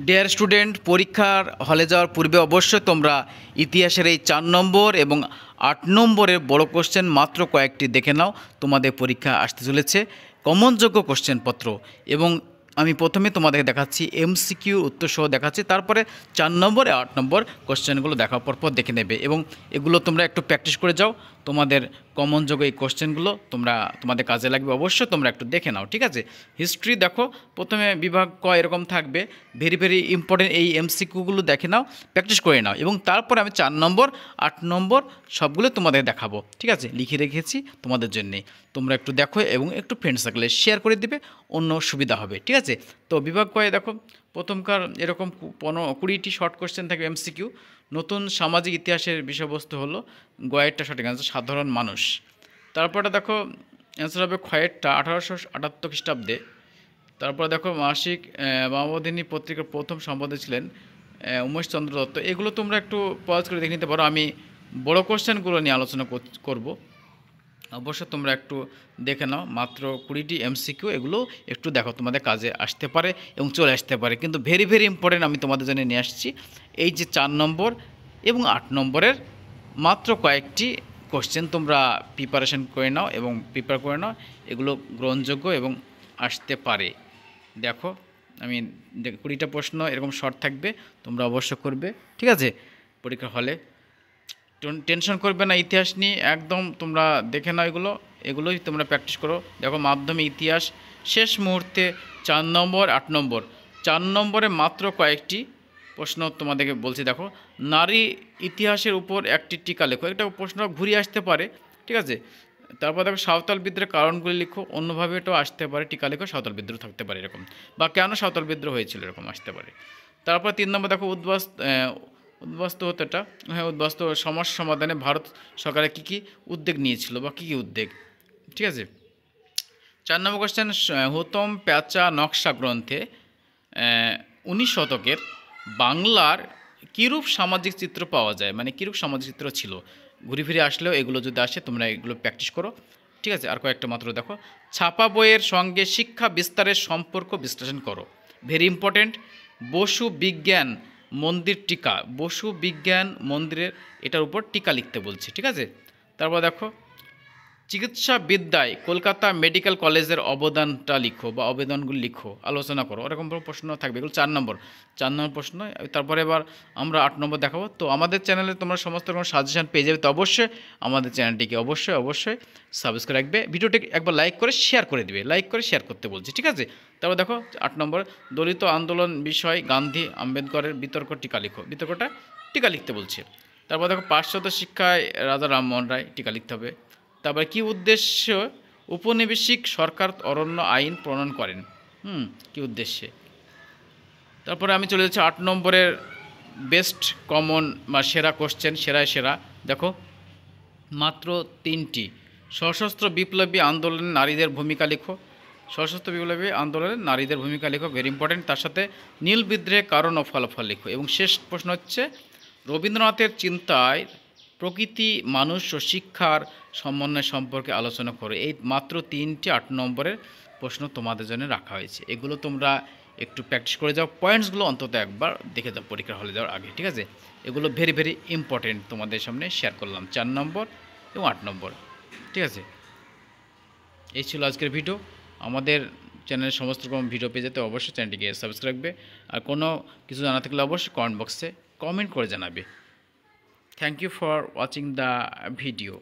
Dear student, পরীক্ষার হলে যাওয়ার পূর্বে অবশ্যই তোমরা ইতিহাসের এই 4 নম্বর এবং 8 নম্বরের বড় কোশ্চেন মাত্র কয়েকটি দেখে নাও। তোমাদের পরীক্ষা আসতে চলেছে কমনযোগ্য কোশ্চেনপত্র, এবং আমি প্রথমে তোমাদের দেখাচ্ছি এমসিকিউ উত্তর সহ দেখাচ্ছি, তারপরে 4 নম্বর 8 নম্বর কোশ্চেনগুলো দেখার পর দেখে নেবে, এবং এগুলো তোমরা একটু প্র্যাকটিস করে যাও। তোমাদের কমনযোগ্য এই কোশ্চেনগুলো তোমাদের কাজে লাগবে, অবশ্যই তোমরা একটু দেখে নাও, ঠিক আছে। হিস্ট্রি দেখো, প্রথমে বিভাগ ক এরকম থাকবে, ভেরি ইম্পর্টেন্ট এই এমসিকিউগুলো দেখে নাও, প্র্যাকটিস করে নাও, এবং তারপরে আমি 4 নম্বর 8 নম্বর সবগুলো তোমাদের দেখাবো, ঠিক আছে। লিখে রেখেছি তোমাদের জন্যে, তোমরা একটু দেখো এবং একটু ফ্রেন্ড সার্কেলে শেয়ার করে দিবে, অন্য সুবিধা হবে, ঠিক আছে। তো বিভাগ কয়ে দেখো, প্রথমকার এরকম 20টি শর্ট কোশ্চেন থাকবে এমসিকিউ। নতুন সামাজিক ইতিহাসের বিষয়বস্তু হলো গয়েরটা সঠিক অ্যান্সার সাধারণ মানুষ। তারপরে দেখো অ্যান্সার হবে ক্ষয়েরটা 1878 খ্রিস্টাব্দে। তারপরে দেখো মাসিক মানবধিনী পত্রিকার প্রথম সম্পাদক ছিলেন উমেশচন্দ্র দত্ত। এগুলো তোমরা একটু পজ করে দেখে নিতে পারো, আমি বড় কোশ্চেনগুলো নিয়ে আলোচনা করব, অবশ্যই তোমরা একটু দেখে নাও। মাত্র 20টি এমসিকিউ, এগুলো একটু দেখো, তোমাদের কাজে আসতে পারে এবং চলে আসতে পারে, কিন্তু ভেরি ইম্পর্টেন্ট আমি তোমাদের জন্য নিয়ে আসছি এই যে 4 নম্বর এবং 8 নম্বরের মাত্র কয়েকটি কোশ্চেন। তোমরা প্রিপারেশন করে নাও এবং প্রিপেয়ার করে নাও, এগুলো গ্রহণযোগ্য এবং আসতে পারে। দেখো আমি 20টা প্রশ্ন এরকম শর্ট থাকবে, তোমরা অবশ্য করবে, ঠিক আছে। পরীক্ষার হলে টেনশন করবে না ইতিহাস নিয়ে, একদম তোমরা দেখে নাও, এগুলোই তোমরা প্র্যাকটিস করো। দেখো মাধ্যমিক ইতিহাস শেষ মুহূর্তে 4 নম্বর 8 নম্বর, 4 নম্বরে মাত্র কয়েকটি প্রশ্ন তোমাদেরকে বলছি। দেখো, নারী ইতিহাসের উপর একটি টিকা লেখো, একটা প্রশ্ন ঘুরিয়ে আসতে পারে, ঠিক আছে। তারপর দেখো সাঁওতাল বিদ্রোহের কারণগুলি লিখো, অন্যভাবে এটাও আসতে পারে, টিকা লেখো, সাঁওতাল বিদ্রোহ থাকতে পারে এরকম, বা কেন সাঁওতাল বিদ্রোহ হয়েছিল এরকম আসতে পারে। তারপর 3 নম্বর দেখো উদ্বাস্তু হতেটা, হ্যাঁ, উদ্বাস্তু সমস্যা সমাধানে ভারত সরকারের কী উদ্যোগ নিয়েছিল বা কী উদ্যোগ, ঠিক আছে। 4 নম্বর কোশ্চেন, হুতম প্যাঁচা নকশা গ্রন্থে 19 শতকের বাংলার কীরূপ সামাজিক চিত্র পাওয়া যায়, মানে কীরূপ সামাজিক চিত্র ছিল। ঘুরে ফিরে আসলেও এগুলো যদি আসে তোমরা এগুলো প্র্যাকটিস করো, ঠিক আছে। আর কয়েকটা মাত্র দেখো, ছাপা বইয়ের সঙ্গে শিক্ষা বিস্তারের সম্পর্ক বিশ্লেষণ করো, ভেরি ইম্পর্টেন্ট। বসু বিজ্ঞান মন্দির টিকা, বসু বিজ্ঞান মন্দিরের এটার উপর টিকা লিখতে বলছে, ঠিক আছে। তারপর দেখো চিকিৎসা বিদ্যায় কলকাতা মেডিকেল কলেজের অবদানটা লিখো বা অবদানগুলি লিখো, আলোচনা করো, এরকম প্রশ্ন থাকবে, এগুলো 4 নম্বর প্রশ্ন। তারপরে এবার আমরা 8 নম্বর দেখাবো। তো আমাদের চ্যানেলে তোমরা সমস্ত রকম সাজেশন পেয়ে যাবে, তো অবশ্যই আমাদের চ্যানেলটিকে অবশ্যই সাবস্ক্রাইব রাখবে, ভিডিওটি একবার লাইক করে শেয়ার করে দিবে, লাইক করে শেয়ার করতে বলছি, ঠিক আছে। তারপর দেখো 8 নম্বর, দলিত আন্দোলন বিষয় গান্ধী আম্বেদকরের বিতর্ক টিকা লিখো, বিতর্কটা টিকা লিখতে বলছে। তারপর দেখো পাশ্চাত্য শিক্ষায় রাজা রামমোহন রায়, টিকা লিখতে হবে। তারপরে কী উদ্দেশ্য উপনিবেশিক সরকার অরণ্য আইন প্রণয়ন করেন, কী উদ্দেশ্যে। তারপরে আমি চলে যাচ্ছি 8 নম্বরের বেস্ট কমন বা সেরা কোশ্চেন, সেরা দেখো মাত্র 3টি। সশস্ত্র বিপ্লবী আন্দোলনে নারীদের ভূমিকা লিখো, সশস্ত্র বিপ্লবী আন্দোলনে নারীদের ভূমিকা লিখো, ভেরি ইম্পর্টেন্ট। তার সাথে নীল বিদ্রোহের কারণ ও ফলাফল লিখো, এবং শেষ প্রশ্ন হচ্ছে রবীন্দ্রনাথের চিন্তায় প্রকৃতি মানুষ ও শিক্ষার সমন্বয় সম্পর্কে আলোচনা করো। এই মাত্র 3টি 8 নম্বরের প্রশ্ন তোমাদের জন্য রাখা হয়েছে, এগুলো তোমরা একটু প্র্যাকটিস করে যাও, পয়েন্টসগুলো অন্তত একবার দেখে যাও পরীক্ষার হলে যাওয়ার আগে, ঠিক আছে। এগুলো ভেরি ইম্পর্টেন্ট তোমাদের সামনে শেয়ার করলাম, 4 নম্বর এবং 8 নম্বর, ঠিক আছে। এই ছিল আজকের ভিডিও। আমাদের চ্যানেলের সমস্ত রকম ভিডিও পেয়ে যেতে অবশ্যই চ্যানেলটিকে সাবস্ক্রাইব রাখবে, আর কোনো কিছু জানা থাকলে অবশ্যই কমেন্ট বক্সে কমেন্ট করে জানাবে। Thank you for watching the video.